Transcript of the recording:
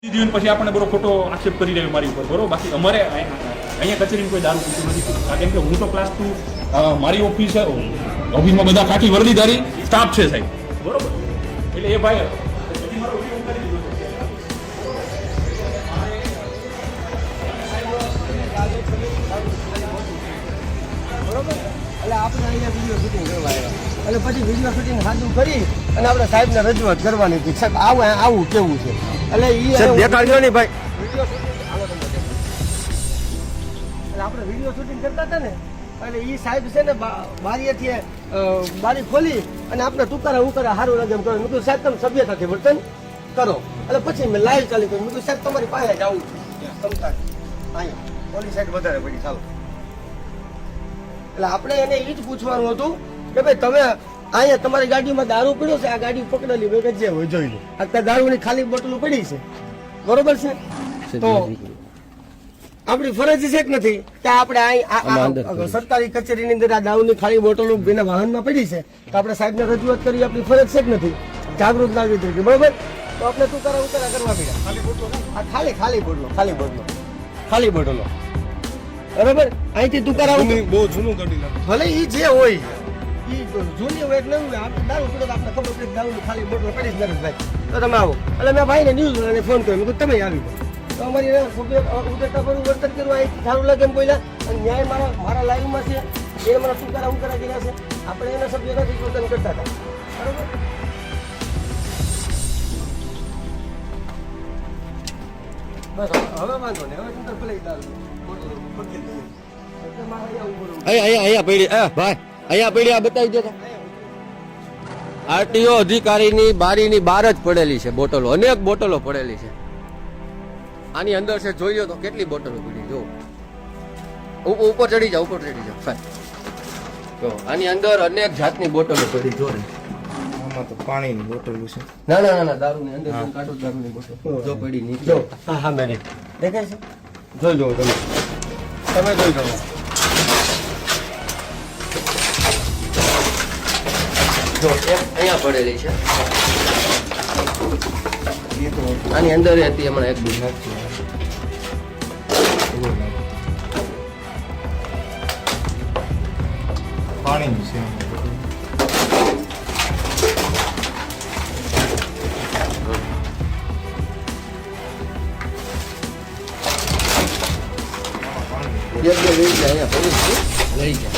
પછી આપણને બરો ખોટો આક્ષેપ કરી રહ્યો મારી ઉપર બરોબર. બાકી અમારે અહીંયા કચેરીમાં કોઈ દારૂ પીતું નથી. કેમ કે હું તો ક્લાસ 2 મારી ઓફિસમાં બધા ખાખી વર્દીધારી સ્ટાફ છે સાહેબ બરોબર. એટલે એ ભાઈ બરોબર. એટલે આપણે અહીંયા વિડીયો શૂટિંગ કરવા આવ્યા એટલે પછી વિડીયો શૂટિંગ સાદું કરી અને આપણે સાહેબને રજૂઆત કરવાની હતી. સાહેબ આવું કેવું છે એટલે દેખાડ્યો નહીં ભાઈ વિડીયો શૂટિંગ એટલે આપણે વિડીયો શૂટિંગ કરતા હતા ને એટલે એ સાહેબ છે ને બારીએથી બારી ખોલી અને આપણે તુકારા ઉકારા સારું લાગે એમ કરો. મેં કીધું સાહેબ તમે સભ્યતાથી વર્તન કરો. એટલે પછી મેં લાઈવ ચાલી કર્યું. મેં કીધું સાહેબ તમારી પાસે જ આવું તમતા અહીંયા પોલીસ સાઈડ વધારે પડી ચાલો. એટલે આપણે એને એ જ પૂછવાનું હતું કે ભાઈ તમે અહીંયા તમારી ગાડીમાં દારૂ પડ્યો છે, આ ગાડી પકડેલી મેં જે હોય જોઈ લો. અત્યારે દારૂની ખાલી બોટલો પડી છે બરોબર છે. તો આપણી ફરજ છે કે નથી કે આપણે સરકારી કચેરીની અંદર આ દારૂની ખાલી બોટલો બેના વાહનમાં પડી છે તો આપણે સાહેબને રજૂઆત કરી આપણી ફરજ છે કે નથી જાગૃત નાગરિક તરીકે બરોબર. તો આપણે તુકારા ઉકારા કરવા પડ્યા. ખાલી બોટલો બરોબર. અહીંથી તુકારા બહુ જૂનું કાઢી નાખે. ભલે ઈ જે હોય ઈ જૂની હોય એટલે એવું આપણે દારૂ પડે આપણે ખબર પડે દારૂની ખાલી બોટલ પડી જ નરેશભાઈ તો તમે આવો. એટલે મેં ભાઈને ન્યૂઝ અને ફોન કર્યો મેં કીધું તમે આવી જાઓ. તો અમારી ઉદરતા પર વર્તન કર્યું અહીં સારું લાગે એમ બોલ્યા અને ન્યાય મારા લાઈવમાં છે એ મારા તુકારા ઉકારા કર્યા છે. આપણે એના સભ્યોથી વર્તન કરતા હતા બરોબર. બસ હવે વાંધો નહીં. હવે ચિંતા ભલે દારૂ અહીંયા પડી ભાઈ અહીંયા પડી આ બતાવી દેતા. આરટીઓ અધિકારીની બારીની બહાર જ પડેલી છે બોટલો, અનેક બોટલો પડેલી છે. આની અંદર છે જોઈ લો તો કેટલી બોટલો પડી. જો ઉપર ચડી જાવ જો આની અંદર અનેક જાતની બોટલો પડી. જો આમાં તો પાણીની બોટલ છે. ના દારૂની અંદર કાઢો દારૂની બોટલ જો પડી નીચે. જો હા મેં દેખાય છે જોઈ લો તમે જોઈ લો. જો એક અહીંયા પડેલી છે. આની અંદર હતી હમણાં એક બી પાણીની છે. અહીંયા પડી લઈ જાય.